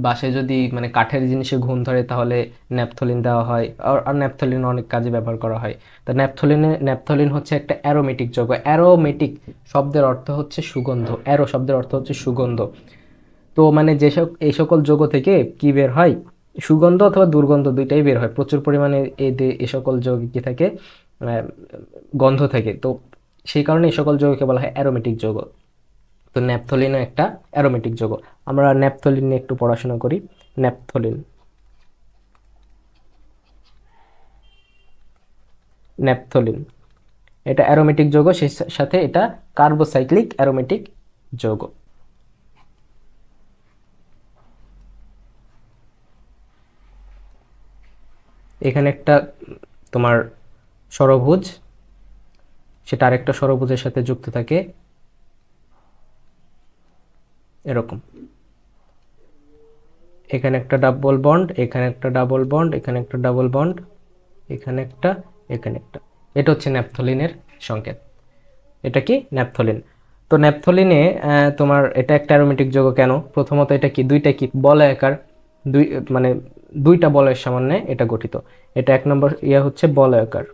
বাসায় যদি মানে কাঠের জিনিসে ঘুণ ধরে তাহলে ন্যাপথলিন দেওয়া হয়, আর ন্যাপথলিন অনেক কাজে ব্যবহার করা হয়। তো ন্যাপথলিন হচ্ছে একটা অ্যারোমেটিক যৌগ। অ্যারোমেটিক শব্দের অর্থ হচ্ছে সুগন্ধ, অ্যারো শব্দের অর্থ হচ্ছে সুগন্ধ। তো মানে যেসব এই সকল যৌগ থেকে কি বের হয়, সুগন্ধ অথবা দুর্গন্ধ দুইটাই বের হয়। প্রচুর পরিমাণে এই সকল যৌগে কি থাকে, গন্ধ থাকে। তো সেই কারণে এই সকল যৌগকে বলা হয় অ্যারোমেটিক যৌগ। তো ন্যাপথলিনও একটা অ্যারোমেটিক যৌগ। আমরা ন্যাপথলিন নিয়ে একটু পড়াশোনা করি। ন্যাপথলিন এটা অ্যারোমেটিক যৌগ, সেই সাথে এটা কার্বোসাইক্লিক অ্যারোমেটিক যৌগ। এখানে একটা তোমার ষড়ভুজ, সেটা আরেকটা ষড়ভুজের সাথে যুক্ত থাকে এরকম। এখানে একটা ডাবল বন্ড, এখানে একটা ডাবল বন্ড, এখানে একটা ডাবল বন্ড, এখানে একটা, এখানে একটা। এটা হচ্ছে ন্যাপথলিনের সংকেত। এটা কি? ন্যাপথলিন। তো ন্যাপথলিনে তোমার এটা একটা অ্যারোমেটিক যৌগ কেন? প্রথমত এটা কি দুইটা কি বলয়াকার, দুই মানে দুইটা বলয়ের সামান্যে এটা গঠিত। এটা এক নম্বর হচ্ছে বলয়াকার।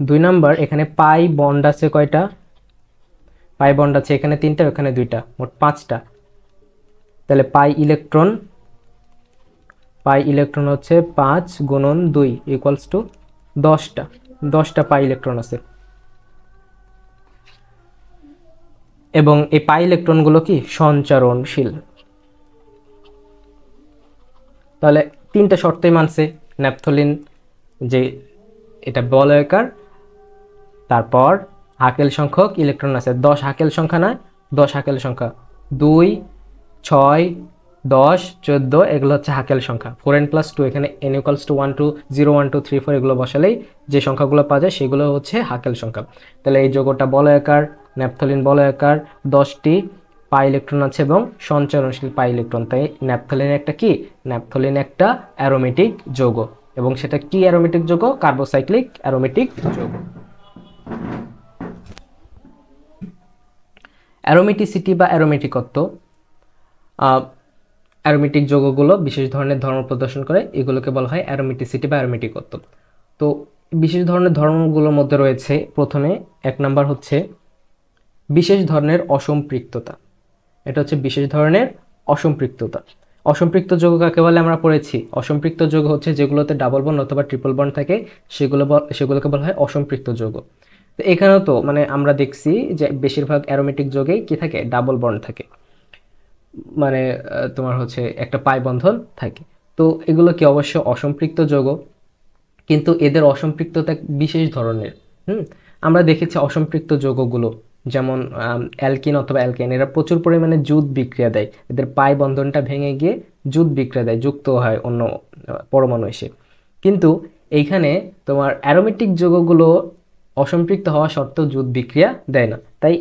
দুই নাম্বার এখানে পাই বন্ড আছে কয়টা? পাই বন্ড আছে এখানে 3টা, ওখানে 2টা, মোট 5টা। তাহলে পাই ইলেকট্রন হচ্ছে 5 গুণন 2 ইকুয়ালস টু 10টা। 10টা পাই ইলেকট্রন আছে। এবং এই পাই ইলেকট্রনগুলো কি সঞ্চারণশীল। তাহলে 3টা শর্তই মানছে ন্যাপথলিন, যে এটা বলয়াকার, তারপর হাকেল সংখ্যক ইলেকট্রন আছে 10 হাকেল সংখ্যা নয়, 10 হাকেল সংখ্যা 2, 6, 10, 14 এগুলো হচ্ছে হাকেল সংখ্যা। 4n+2 এখানে n = 1 2 0 1 2 3 4 এগুলো বসালেই যে সংখ্যাগুলো পাওয়া যায় সেগুলো হচ্ছে হাকেল সংখ্যা। তাহলে এই যৌগটা বলয়াকার, ন্যাপথলিন বলয়াকার, 10টি পাই ইলেকট্রন আছে এবং সঞ্চারণশীল পাই ইলেকট্রন। তাই ন্যাপথলিন একটা কি? ন্যাপথলিন একটা অ্যারোমেটিক যৌগ। এবং সেটা কি অ্যারোমেটিক যৌগ? কার্বোসাইক্লিক অ্যারোমেটিক যৌগ। অ্যারোমেটিসিটি বা অ্যারোমেটিকত্ব, অ্যারোমেটিক যৌগগুলো বিশেষ ধরনের ধর্ম প্রদর্শন করে, এগুলোকে বলা হয় অ্যারোমেটিসিটি বা অ্যারোমেটিকত্ব। তো বিশেষ ধরনের ধর্মগুলোর মধ্যে রয়েছে, প্রথমে 1 নাম্বার হচ্ছে বিশেষ ধরনের অসম্পৃক্ততা। এটা হচ্ছে বিশেষ ধরনের অসম্পৃক্ততা। অসম্পৃক্ত যৌগ কাকে বলে আমরা পড়েছি। অসম্পৃক্ত যৌগ হচ্ছে যেগুলোতে ডাবল বন্ড অথবা ট্রিপল বন্ড থাকে, সেগুলোকে বলা হয় অসম্পৃক্ত যৌগ। তো এখানেও তো মানে আমরা দেখছি যে বেশিরভাগ অ্যারোমেটিক যৌগেই কি থাকে, ডাবল বন্ড থাকে, মানে তোমার হচ্ছে একটা পাই বন্ধন থাকে। তো এগুলো কি অবশ্য অসম্পৃক্ত যৌগ, কিন্তু এদের অসম্পৃক্ততা বিশেষ ধরনের। আমরা দেখেছি অসম্পৃক্ত যৌগগুলো যেমন অ্যালকিন অথবা অ্যালকেন, এরা প্রচুর পরিমাণে জুট বিক্রিয়া দেয়। এদের পাই বন্ধনটা ভেঙে গিয়ে জুট বিক্রিয়া দেয়, যুক্ত হয় অন্য পরমাণু এসে। কিন্তু এইখানে তোমার অ্যারোমেটিক যৌগগুলো অসম্পৃক্ত হওয়া সত্ত্বেও জুট বিক্রিয়া দেয় না। তাই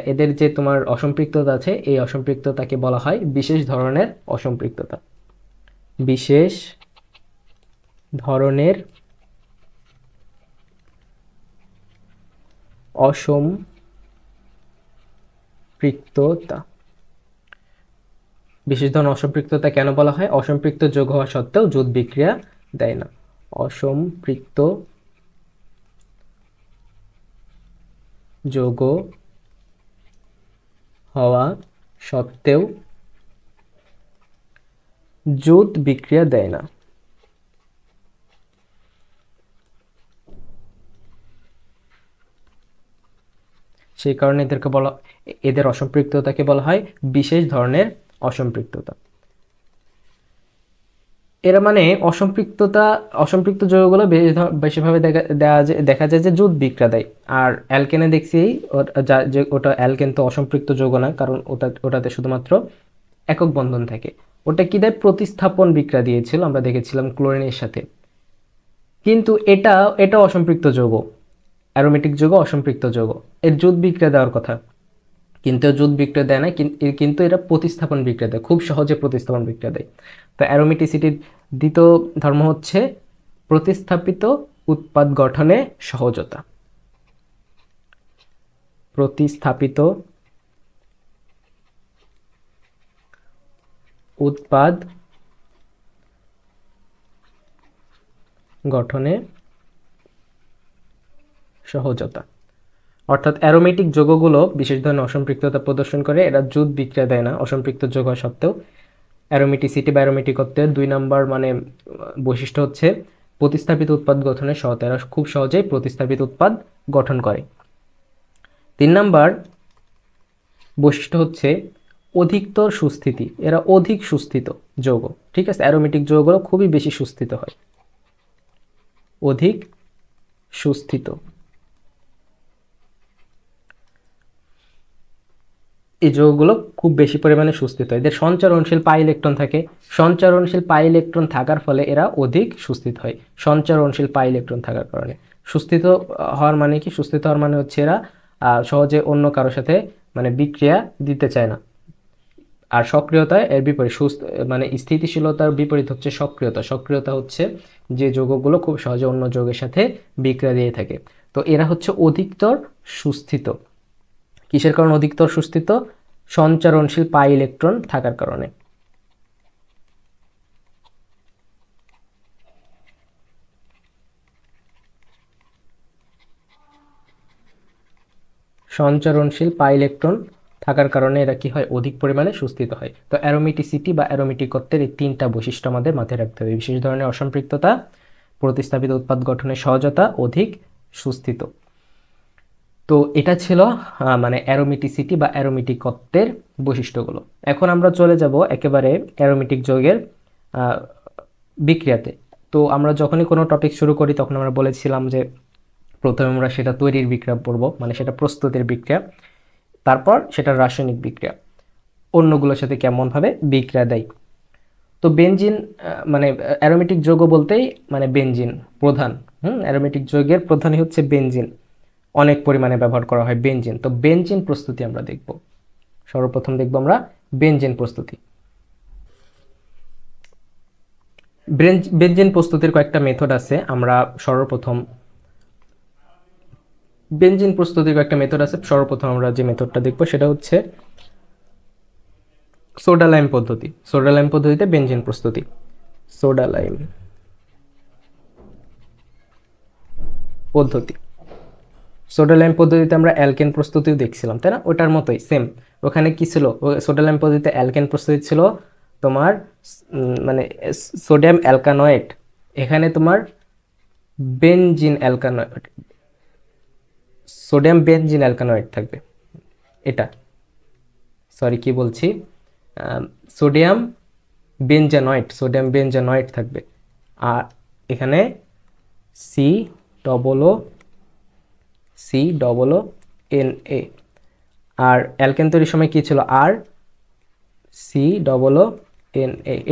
এদের যে তোমার অসম্পৃক্ততা আছে, এই অসম্পৃক্ততাকে বলা হয় বিশেষ ধরনের অসম্পৃক্ততা। বিশেষ ধরনের অসম্পৃক্ততা। বিশেষ ধরনের অসম্পৃক্ততা কেন বলা হয়? অসম্পৃক্ত যৌগ হওয়া সত্ত্বেও জুট বিক্রিয়া দেয় না। অসম্পৃক্ত যৌগ হওয়া সত্ত্বেও জুট বিক্রিয়া দেয় না। সেই কারণে এদের অসম্পৃক্ততাকে বলা হয় বিশেষ ধরনের অসম্পৃক্ততা। এরা মানে অসম্পৃক্ত যৌগগুলো বেশিরভাবে দেখা যায় যে জুট বিক্রিয়া দেয়। আর অ্যালকেনে দেখছি যে ওটা অ্যালকেন তো অসম্পৃক্ত যৌগ না, কারণ ওটাতে শুধুমাত্র একক বন্ধন থাকে। ওটা কি দেয়? প্রতিস্থাপন বিক্রিয়া দিয়েছিল, আমরা দেখেছিলাম ক্লোরিনের সাথে। কিন্তু এটা অসম্পৃক্ত যৌগ, অ্যারোমেটিক যৌগ, অসম্পৃক্ত যৌগ, এর জুট বিক্রিয়া দেওয়ার কথা, কিন্তু জুট বিক্রিয়া দেয় না, কিন্তু এরা প্রতিস্থাপন বিক্রিয়া দেয়, খুব সহজে প্রতিস্থাপন বিক্রিয়া দেয়। তো অ্যারোমেটিসিটির দ্বিতীয় ধর্ম হচ্ছে প্রতিস্থাপিত উৎপাদ গঠনে সহজতা। প্রতিস্থাপিত উৎপাদ গঠনে সহজতা। অর্থাৎ অ্যারোমেটিক যৌগগুলো বিশেষ ধরনের অসম্পৃক্ততা প্রদর্শন করে, এরা জুট বিক্রিয়া দেয় না অসম্পৃক্ত যৌগ হওয়া সত্ত্বেও। অ্যারোমেটিসিটি বা অ্যারোমেটিকত্বের 2 নম্বর মানে বৈশিষ্ট্য হচ্ছে প্রতিস্থাপিত উৎপাদ গঠনের সহজতা, এরা খুব সহজেই প্রতিস্থাপিত উৎপাদ গঠন করে। 3 নম্বর বৈশিষ্ট্য হচ্ছে অধিকতর সুস্থিতি, এরা অধিক সুস্থিত যৌগ। ঠিক আছে, অ্যারোমেটিক যৌগগুলো খুবই বেশি সুস্থিত হয়, অধিক সুস্থিত। এই যৌগগুলো খুব বেশি পরিমাণে সুস্থিত, এদের সঞ্চারণশীল পাই ইলেকট্রন থাকে। সঞ্চারণশীল পাই ইলেকট্রন থাকার ফলে এরা অধিক সুস্থিত হয়, সঞ্চারণশীল পাই ইলেকট্রন থাকার কারণে। সুস্থিত হওয়ার মানে কি? সুস্থিত হওয়ার মানে হচ্ছে এরা সহজে অন্য কারোর সাথে মানে বিক্রিয়া দিতে চায় না। আর সক্রিয়তা এর বিপরীত, মানে স্থিতিশীলতার বিপরীত হচ্ছে সক্রিয়তা। সক্রিয়তা হচ্ছে যে যৌগগুলো খুব সহজে অন্য যৌগের সাথে বিক্রিয়া দিয়ে থাকে। তো এরা হচ্ছে অধিকতর সুস্থিত। কিসের কারণে অধিকতর সুস্থিত? সঞ্চারণশীল পাই ইলেকট্রন থাকার কারণে। সঞ্চারণশীল পাই ইলেকট্রন থাকার কারণে এরা কি হয়? অধিক পরিমাণে সুস্থিত হয়। তো অ্যারোমেটিসিটি বা অ্যারোমেটিকত্বের এই 3টা বৈশিষ্ট্য আমাদের মাথায় রাখতে হবে: বিশেষ ধরনের অসম্পৃক্ততা, প্রতিস্থাপিত উৎপাদ গঠনের সহজতা, অধিক সুস্থিত। তো এটা ছিল মানে অ্যারোমেটিসিটি বা অ্যারোমেটিকত্বের বৈশিষ্ট্যগুলো। এখন আমরা চলে যাব একেবারে অ্যারোমেটিক যৌগের বিক্রিয়াতে। তো আমরা যখনই কোনো টপিক শুরু করি তখন আমরা বলেছিলাম যে প্রথমে আমরা সেটা তৈরির বিক্রিয়া পড়ব, মানে সেটা প্রস্তুতের বিক্রিয়া, তারপর সেটা রাসায়নিক বিক্রিয়া, অন্যগুলোর সাথে কেমনভাবে বিক্রিয়া দেয়। তো বেনজিন মানে অ্যারোমেটিক যৌগ বলতেই মানে বেনজিন প্রধান। অ্যারোমেটিক যৌগের প্রধানই হচ্ছে বেনজিন, অনেক পরিমাণে ব্যবহার করা হয় বেনজিন। তো বেনজিন প্রস্তুতি আমরা দেখব। সর্বপ্রথম দেখব আমরা বেনজিন প্রস্তুতি। বেনজিন প্রস্তুতির কয়েকটা মেথড আছে। আমরা সর্বপ্রথম আমরা যে মেথডটা দেখব সেটা হচ্ছে সোডা লাইম পদ্ধতি। সোডা লাইম পদ্ধতিতে বেনজিন প্রস্তুতি। সোডা লাইম পদ্ধতি, সোডা লাইম পদ্ধতিতে আমরা অ্যালকেন প্রস্তুতিও দেখছিলাম, তাই না? ওটার মতোই সেম। ওখানে কি ছিল? সোডা লাইম পদ্ধতিতে অ্যালকেন প্রস্তুতি ছিল তোমার মানে সোডিয়াম অ্যালকানয়েড, এখানে তোমার বেনজিন অ্যালকানয়েড, সোডিয়াম বেনজিন অ্যালকানয়েড থাকবে। এটা সরি কি বলছি, সোডিয়াম বেনজানয়েড থাকবে। আর এখানে COO আর অ্যালকেন তৈরির সময় কি ছিল? RCOONA,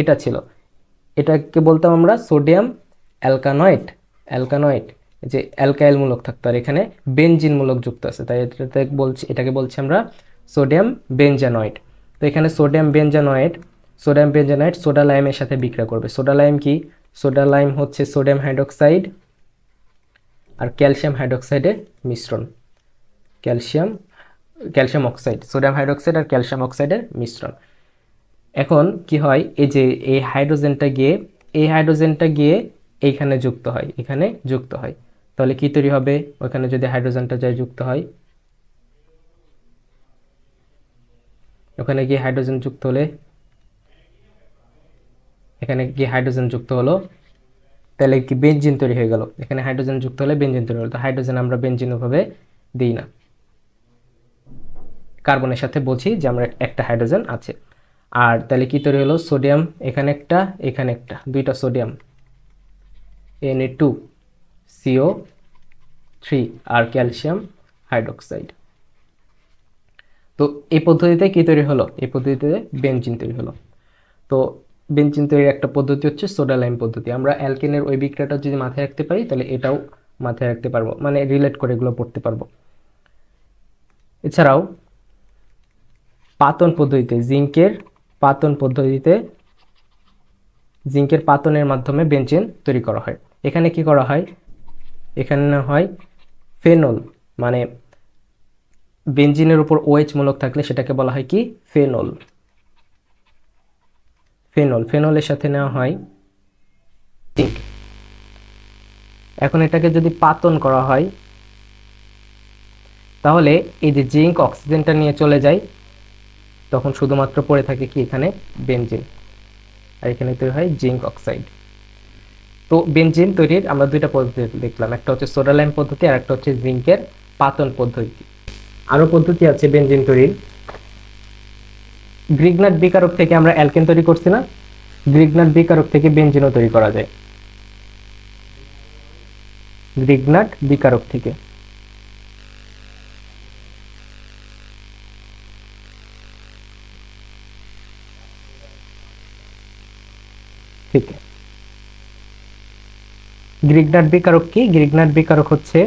এটা ছিল। এটাকে বলতাম আমরা সোডিয়াম অ্যালকানয়েড, যে অ্যালকাইল মূলক থাকতো, আর এখানে বেনজিন মূলক যুক্ত আছে, তাই এটাকে বলছি আমরা সোডিয়াম বেনজানয়েড। তো এখানে সোডিয়াম বেনজানয়েড সোডা লাইমের সাথে বিক্রিয়া করবে। সোডা লাইম কি? সোডা লাইম হচ্ছে সোডিয়াম হাইড্রোক্সাইড আর ক্যালসিয়াম হাইড্রোক্সাইডের মিশ্রণ। ক্যালসিয়াম অক্সাইড, সোডিয়াম হাইড্রোক্সাইড আর ক্যালসিয়াম অক্সাইডের মিশ্রণ। এখন কি হয়? এই যে এই হাইড্রোজেনটা গিয়ে এইখানে যুক্ত হয়, তাহলে কি তৈরি হবে? ওখানে যদি হাইড্রোজেনটা যায় যুক্ত হয়, ওখানে গিয়ে হাইড্রোজেন যুক্ত হলে, এখানে গিয়ে হাইড্রোজেন যুক্ত হলো, তাহলে কি বেনজিন তৈরি হয়ে গেল। এখানে হাইড্রোজেন যুক্ত হলে বেনজিন তৈরি হলো। তো হাইড্রোজেন আমরা বেনজিন ভাবে দিই না, কার্বনের সাথে বলছি যে আমরা একটা হাইড্রোজেন আছে। আর তাহলে কি তৈরি হলো, সোডিয়াম এখানে একটা, এখানে একটা, দুইটা সোডিয়াম, Na2CO3 আর ক্যালসিয়াম হাইড্রোক্সাইড। তো এই পদ্ধতিতে কি তৈরি হলো, এই পদ্ধতিতে বেনজিন তৈরি হলো। তো বেনজিন তৈরির একটা পদ্ধতি হচ্ছে সোডা লাইম পদ্ধতি। আমরা অ্যালকেনের ওই বিক্রিয়াটা যদি মাথায় রাখতে পারি তাহলে এটাও মাথায় রাখতে পারবো, মানে রিলেট করে এগুলো পড়তে পারবো। এছাড়াও পাতন পদ্ধতিতে, জিঙ্কের পাতনের মাধ্যমে বেনজিন তৈরি করা হয়। এখানে কি করা হয়, এখানে হয় ফেনল, মানে বেনজিনের উপর OH মূলক থাকলে সেটাকে বলা হয় কি ফেনল। ফেনলের সাথে নেওয়া হয় জিঙ্ক। এখন এটাকে যদি পাতন করা হয় তাহলে এই যে জিঙ্ক অক্সিজেনটা নিয়ে চলে যায়, তখন শুধুমাত্র পড়ে থাকে কি এখানে বেনজিন, আর এখানে তৈরি হয় জিঙ্ক অক্সাইড। তো বেনজিন তৈরির আমরা দুইটা পদ্ধতি দেখলাম, একটা হচ্ছে সোডা লাইম পদ্ধতি আর একটা হচ্ছে জিঙ্কের পাতন পদ্ধতি। আরো পদ্ধতি আছে বেনজিন তৈরির। গ্রিগনাট বিকারক থেকে আমরা অ্যালকেন তৈরি করছি না, গ্রিগনাট বিকারক থেকে বেনজিনও তৈরি করা যায়, গ্রিগনাট বিকারক থেকে। ঠিক আছে, গ্রিগনাট বিকারক কি, গ্রিগনাট বিকারক হচ্ছে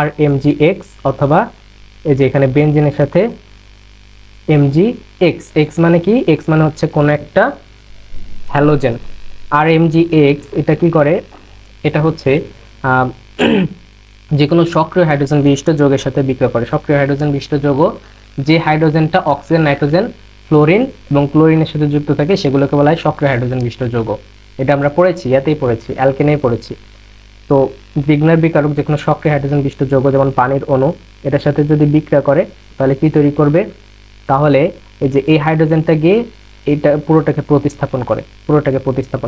RMgX, অথবা এই যে এখানে বেনজিনের সাথে MgX। X মানে কি, X মানে হচ্ছে কোন একটা হ্যালোজেন। RMgX এটা কি করে, এটা হচ্ছে যে কোনো সক্রিয় হাইড্রোজেন বিশিষ্ট যৌগের সাথে বিক্রিয়া করে। সক্রিয় হাইড্রোজেন বিশিষ্ট যৌগ, যে হাইড্রোজেনটা অক্সিজেন, নাইট্রোজেন, ফ্লোরিন এবং ক্লোরিনের সাথে যুক্ত থাকে সেগুলোকে বলা হয় সক্রিয় হাইড্রোজেন বিশিষ্ট যৌগ। এটা আমরা পড়েছি, ইয়াতেই পড়েছি, অ্যালকেনেই পড়েছি। তো গ্রিগনার বিকারক যে কোনো সক্রিয় হাইড্রোজেন বিশিষ্ট যৌগ, যেমন পানির অণু, এটার সাথে যদি বিক্রিয়া করে তাহলে কি তৈরি করবে, তাহলে এই যে এই হাইড্রোজেনটা গিয়ে এটা পুরোটাকে প্রতিস্থাপন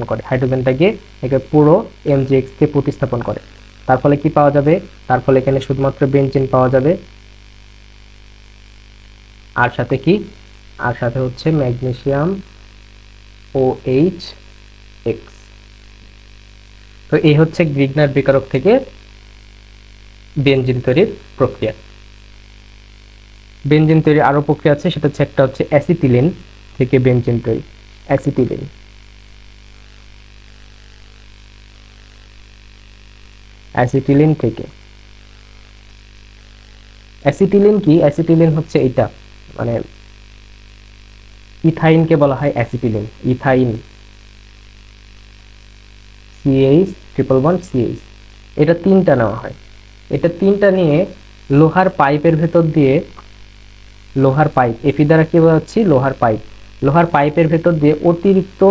করে, হাইড্রোজেনটা গিয়ে একে পুরো MgX কে প্রতিস্থাপন করে। তার ফলে কি পাওয়া যাবে, তার ফলে এখানে শুধুমাত্র বেনজিন পাওয়া যাবে, আর সাথে কি, আর সাথে হচ্ছে ম্যাগনেসিয়াম OH। তো এই হচ্ছে গ্রিগনার বিকারক থেকে বেনজিন তৈরির প্রক্রিয়া। বেনজিন তৈরির আরো প্রক্রিয়া আছে, সেটা হচ্ছে একটা হচ্ছে অ্যাসিটিলিন থেকে বেনজিন তৈরি। অ্যাসিটিলিন, অ্যাসিটিলিন থেকে, অ্যাসিটিলিন কি, অ্যাসিটিলিন হচ্ছে এটা, মানে ইথাইনকে বলা হয় অ্যাসিটিলিন, ইথাইন CH111CH। এটা তিনটা নেওয়া হয়, এটা তিনটা নিয়ে লোহার পাইপের ভেতর দিয়ে, লোহার পাইপ, এফি দ্বারা কি বোঝাচ্ছি, লোহার পাইপের ভেতর দিয়ে অতিরিক্ত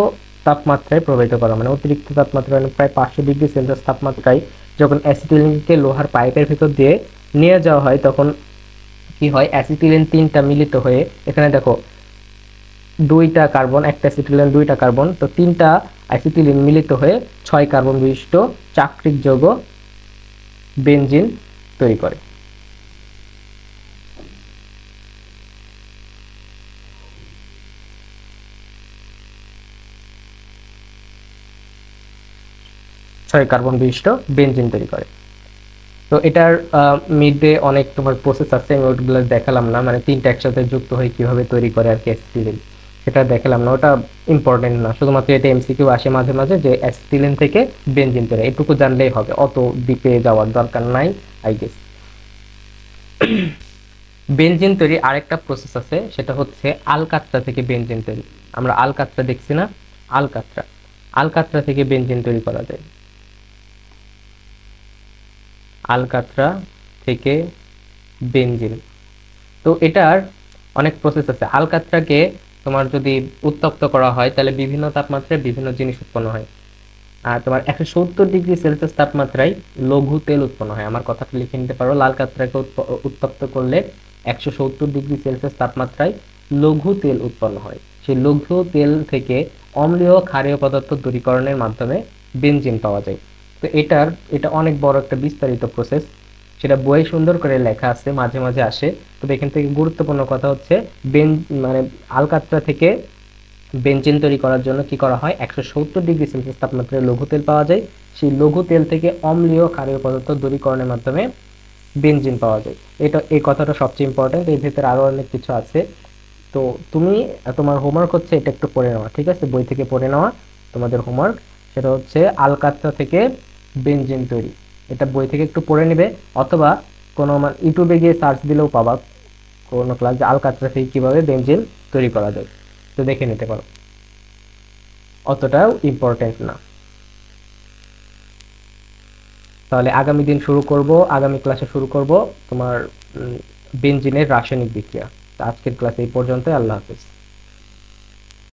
তাপমাত্রায় প্রবাহিত করা, মানে অতিরিক্ত তাপমাত্রা, মানে প্রায় 500°C তাপমাত্রায় যখন অ্যাসিটিলিনকে লোহার পাইপের ভেতর দিয়ে নিয়ে যাওয়া হয়, তখন কি হয়, অ্যাসিটিলিন তিনটা মিলিত হয়ে, এখানে দেখো দুইটা কার্বন, একটা অ্যাসিটিলিন দুইটা কার্বন, তো তিনটা অ্যাসিটিলিন মিলিত হয়ে 6 কার্বন বিশিষ্ট চাক্রিক যৌগ বেনজিন তৈরি করে। কার্বন বিশিষ্ট বেনজিন তৈরি করে। তো এটার মিডে অনেক তোমার প্রসেস আছে, আমি ওইগুলো দেখালাম না, মানে তিনটা একসাথে যুক্ত হয়ে কিভাবে তৈরি করে আর কি অ্যাসিটিলিন, সেটা দেখালাম না, ওটা ইম্পর্টেন্ট না। শুধুমাত্র এটা এমসিকিউ আসে মাঝে মাঝে যে অ্যাসিটিলিন থেকে বেনজিন তৈরি, এটুকু জানলেই হবে, অত ডিপে যাওয়ার দরকার নাই আই গেস। বেনজিন তৈরি আরেকটা প্রসেস আছে, সেটা হচ্ছে আলকাত্রা থেকে বেনজিন তৈরি। আমরা আলকাত্রা দেখছি না, আলকাত্রা থেকে বেনজিন তৈরি করা যায়, আলকাত্রা থেকে বেনজিন। তো এটার অনেক প্রসেস আছে। আলকাত্রাকে তোমার যদি উত্তপ্ত করা হয় তাহলে বিভিন্ন তাপমাত্রায় বিভিন্ন জিনিস উৎপন্ন হয়। আর তোমার 170°C তাপমাত্রায় লঘু তেল উৎপন্ন হয়। আমার কথাটা লিখে নিতে পারো, লাল কাত্রাকে উত্তপ্ত করলে 170°C তাপমাত্রায় লঘু তেল উৎপন্ন হয়। সেই লঘু তেল থেকে অম্লীয় ক্ষারীয় পদার্থ দূরীকরণের মাধ্যমে বেনজিন পাওয়া যায়। তো এটা অনেক বড় একটা বিস্তারিত প্রসেস, সেটা বইয়ে সুন্দর করে লেখা আছে, মাঝে মাঝে আসে। তবে এখান থেকে গুরুত্বপূর্ণ কথা হচ্ছে মানে আলকাতরা থেকে বেনজিন তৈরি করার জন্য কি করা হয়, 170°C তাপমাত্রায় লঘু তেল পাওয়া যায়। সেই লঘু তেল থেকে অম্লীয় ক্ষারীয় পদার্থ দূরীকরণের মাধ্যমে বেনজিন পাওয়া যায়। এই কথাটা সবচেয়ে ইম্পর্টেন্ট। এর ভিতরে আরো অনেক কিছু আছে। তো তুমি তোমার হোমওয়ার্ক হচ্ছে এটা একটু পড়ে নেওয়া, ঠিক আছে? বই থেকে পড়ে নেওয়া তোমাদের হোমওয়ার্ক। সেটা হচ্ছে আলকাতরা থেকে বেনজিন তৈরি। এটা বই থেকে একটু পড়ে নিবে, অথবা কোনো ইউটিউবে গিয়ে সার্চ দিলেও পাবা কোনো ক্লাস যে আলকাতরা থেকে কিভাবে বেনজিন তৈরি করা যায়। তো দেখে নিতে পারো, অতটাও ইম্পর্টেন্ট না। তাহলে আগামী ক্লাসে শুরু করব তোমার বেনজিনের রাসায়নিক বিক্রিয়া। আজকের ক্লাসে এই পর্যন্ত। আল্লাহ হাফেজ।